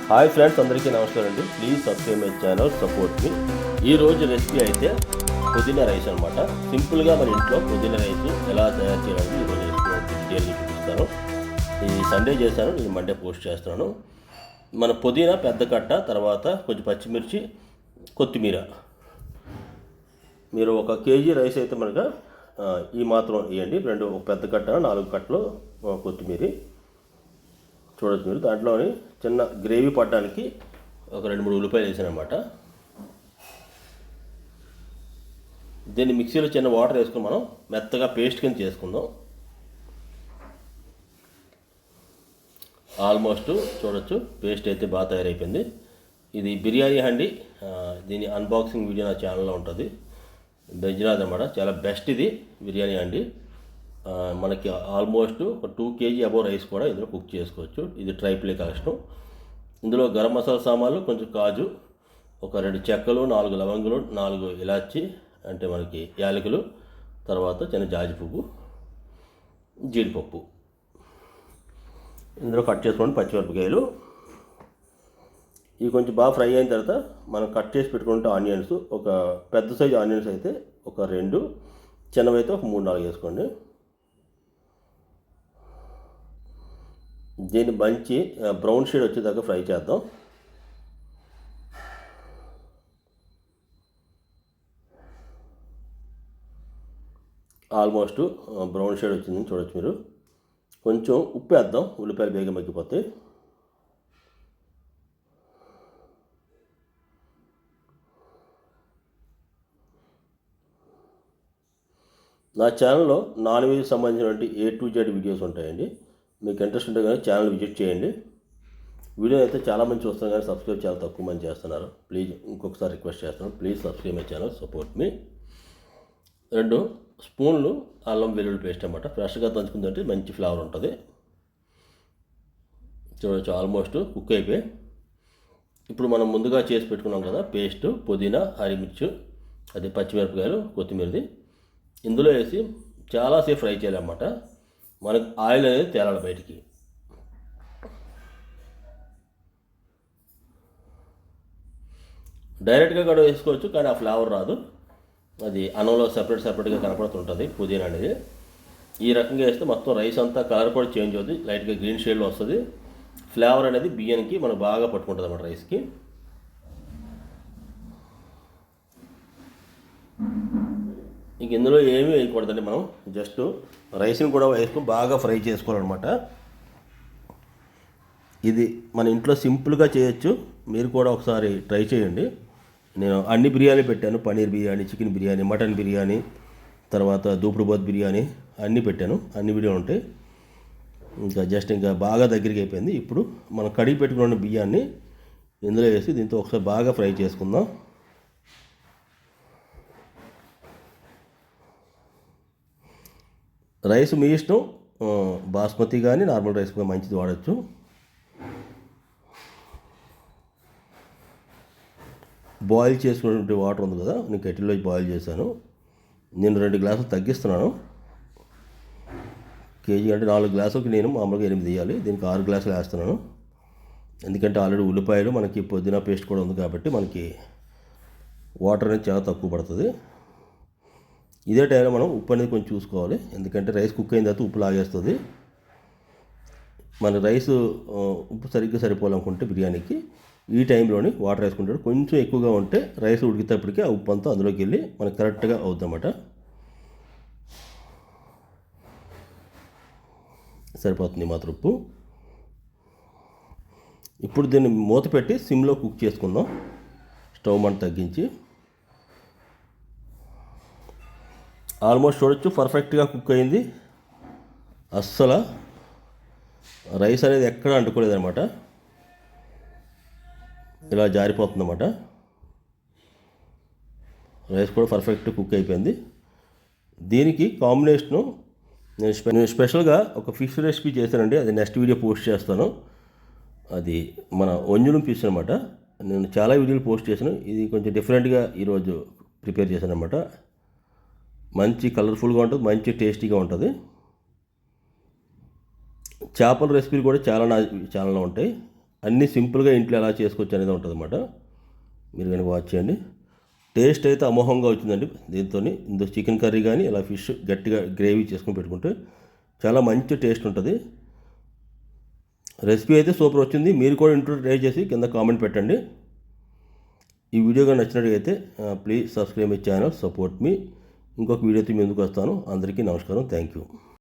Hi friends, అందరికీ నమస్కారం అండి. Please subscribe my channel, support me. ఈరోజు రెసిపీ అయితే పుదీనా రైస్ అనమాట. సింపుల్గా మన ఇంట్లో పుదీనా రైస్ ఎలా తయారు చేయాలని ఈరోజు రెసిపీ డీటెయిల్గా చూపిస్తాను. ఇది సండే చేశాను, నేను మండే పోస్ట్ చేస్తున్నాను. మన పుదీనా పెద్ద కట్ట, తర్వాత కొంచెం పచ్చిమిర్చి, కొత్తిమీర. మీరు 1 కేజీ రైస్ అయితే మనకు ఈ మాత్రం వేయండి. ఒక పెద్ద కట్ట, 4 కట్టలు కొత్తిమీర చూడొచ్చు మీరు. దాంట్లోని చిన్న గ్రేవీ పట్టడానికి ఒక 2-3 ఉల్లిపాయలు వేసాను అనమాట. దీన్ని మిక్సీలో చిన్న వాటర్ వేసుకుని మనం మెత్తగా పేస్ట్ కింద చేసుకుందాం. ఆల్మోస్ట్ చూడొచ్చు పేస్ట్ అయితే బాగా తయారైపోయింది. ఇది బిర్యానీ హండి. దీని అన్బాక్సింగ్ వీడియో నా ఛానల్లో ఉంటుంది. బెజ్రాజ్ అనమాట, చాలా బెస్ట్ ఇది బిర్యానీ హండి. మనకి ఆల్మోస్ట్ ఒక 2 కేజీ అబోవ్ రైస్ కూడా ఇందులో కుక్ చేసుకోవచ్చు. ఇది ట్రైప్లే కలెక్షన్. ఇందులో గరం మసాలా సామాన్లు, కొంచెం కాజు, ఒక 2 చెక్కలు, 4 లవంగులు, 4 ఇలాచి అంటే మనకి యాలకులు, తర్వాత చిన్న జాజి పువ్వు, జీడిపప్పు. ఇందులో కట్ చేసుకోండి పచ్చిమిరపకాయలు. ఇవి కొంచెం బాగా ఫ్రై అయిన తర్వాత మనం కట్ చేసి పెట్టుకుంటే ఆనియన్స్, ఒక పెద్ద సైజు ఆనియన్స్ అయితే ఒక 2, చిన్నవి అయితే ఒక 3-4 వేసుకోండి. దీన్ని మంచి బ్రౌన్ షేడ్ వచ్చేదాకా ఫ్రై చేద్దాం. ఆల్మోస్ట్ బ్రౌన్ షేడ్ వచ్చిందని చూడొచ్చు మీరు. కొంచెం ఉప్పు వేద్దాం, ఉల్లిపాయలు బేగా మగ్గిపోతాయి. నా ఛానల్లో నాన్ వెజ్ సంబంధించినటువంటి A to Z వీడియోస్ ఉంటాయండి. మీకు ఇంట్రెస్ట్ ఉంటే కానీ ఛానల్ విజిట్ చేయండి. వీడియో అయితే చాలామంది చూస్తున్నారు కానీ సబ్స్క్రైబ్ చాలా తక్కువ మంది చేస్తున్నారు. ప్లీజ్ ఇంకొకసారి రిక్వెస్ట్ చేస్తున్నాను, please subscribe my channel, support me. 2 స్పూన్లు అల్లం వెల్లుల్లి పేస్ట్ అన్నమాట. ఫ్రెష్గా దంచుకుందంటే మంచి ఫ్లేవర్ ఉంటుంది. చూడవచ్చు ఆల్మోస్ట్ కుక్ అయిపోయి. ఇప్పుడు మనం ముందుగా చేసి పెట్టుకున్నాం కదా పేస్ట్, పుదీనా, హరిమిర్చి, అది పచ్చిమిరపకాయలు, కొత్తిమీరది ఇందులో వేసి చాలాసేపు ఫ్రై చేయాలన్నమాట. మనకు ఆయిల్ అనేది తేలాలి బయటికి. డైరెక్ట్గా కూడా వేసుకోవచ్చు కానీ ఆ ఫ్లేవర్ రాదు. అది అన్నంలో సపరేట్గా కనపడుతుంటుంది పుదీనా అనేది. ఈ రకంగా వేస్తే మొత్తం రైస్ అంతా కలర్ కూడా చేంజ్ అవుతుంది, లైట్గా గ్రీన్ షేడ్లో వస్తుంది. ఫ్లేవర్ అనేది బియ్యానికి మనకు బాగా పట్టుకుంటుంది అన్నమాట రైస్కి. ఇంక ఇందులో ఏమీ వేయకూడదండి. మనం జస్ట్ రైస్ని కూడా వేసుకొని బాగా ఫ్రై చేసుకోవాలన్నమాట. ఇది మన ఇంట్లో సింపుల్గా చేయొచ్చు. మీరు కూడా ఒకసారి ట్రై చేయండి. నేను అన్ని బిర్యానీ పెట్టాను, పన్నీర్ బిర్యానీ, చికెన్ బిర్యానీ, మటన్ బిర్యానీ, తర్వాత దూపుడు బోత్ బిర్యానీ అన్నీ పెట్టాను. అన్ని వీడియోలు ఉంటాయి. ఇంకా బాగా దగ్గరికి అయిపోయింది. ఇప్పుడు మనం కడిగి పెట్టుకున్న బియ్యాన్ని ఇందులో వేసి దీంతో ఒకసారి బాగా ఫ్రై చేసుకుందాం. రైస్ మీ ఇష్టం, బాస్మతి కానీ నార్మల్ రైస్ కూడా మంచిది వాడచ్చు. బాయిల్ చేసుకున్నటువంటి వాటర్ ఉంది కదా, నేను కెటిల్లో బాయిల్ చేశాను. నేను 2 గ్లాసులు తగ్గిస్తున్నాను. కేజీ అంటే 4 గ్లాసులకి నేను మామూలుగా 8 వేయాలి. దీనికి 6 గ్లాసులు వేస్తున్నాను. ఎందుకంటే ఆల్రెడీ ఉల్లిపాయలు, మనకి పుదీనా పేస్ట్ కూడా ఉంది కాబట్టి మనకి వాటర్ అనేది చాలా తక్కువ పడుతుంది. ఇదే టైంలో మనం ఉప్పు అనేది కొంచెం చూసుకోవాలి, ఎందుకంటే రైస్ కుక్ అయిన తర్వాత ఉప్పు లాగేస్తుంది. మన రైస్ ఉప్పు సరిగ్గా సరిపోవాలనుకుంటే బిర్యానీకి ఈ టైంలోని వాటర్ వేసుకుంటాడు. కొంచెం ఎక్కువగా ఉంటే రైస్ ఉడికేటప్పటికి ఆ ఉప్పు అంతా అందులోకి వెళ్ళి మనకు కరెక్ట్గా అవుతుందన్నమాట. సరిపోతుంది మాత్రం ఉప్పు. ఇప్పుడు దీన్ని మూత పెట్టి సిమ్లో కుక్ చేసుకుందాం, స్టవ్ మంట తగ్గించి. ఆల్మోస్ట్ చూడొచ్చు పర్ఫెక్ట్గా కుక్ అయింది. అస్సలు రైస్ అనేది ఎక్కడ అంటుకోలేదన్నమాట, ఇలా జారిపోతుందన్నమాట. రైస్ కూడా పర్ఫెక్ట్ కుక్ అయిపోయింది. దీనికి కాంబినేషను నేను స్పెషల్గా ఒక ఫిష్ రెసిపీ చేశానండి, అది నెక్స్ట్ వీడియో పోస్ట్ చేస్తాను. అది మన ఒంజులం ఫిష్ అనమాట. నేను చాలా వీడియోలు పోస్ట్ చేశాను. ఇది కొంచెం డిఫరెంట్గా ఈరోజు ప్రిపేర్ చేశాను అనమాట. మంచి కలర్ఫుల్గా ఉంటుంది, మంచి టేస్టీగా ఉంటుంది. చేపల రెసిపీలు కూడా చాలా నా ఛానల్లో ఉంటాయి. అన్నీ సింపుల్గా ఇంట్లో ఎలా చేసుకోవచ్చు అనేది ఉంటుంది అన్నమాట. మీరు కనుక వాచ్ చేయండి. టేస్ట్ అయితే అమోఘంగా వచ్చిందండి దీంతో. ఇందులో చికెన్ కర్రీ కానీ ఇలా ఫిష్ గట్టిగా గ్రేవీ చేసుకొని పెట్టుకుంటే చాలా మంచి టేస్ట్ ఉంటుంది. రెసిపీ అయితే సూపర్ వచ్చింది. మీరు కూడా ఇంట్లో ట్రై చేసి కింద కామెంట్ పెట్టండి. ఈ వీడియో కానీ నచ్చినట్లయితే please subscribe my channel, support me. ఇంకొక వీడియోతో మీ ముందుకు వస్తాను. అందరికీ నమస్కారం. Thank you.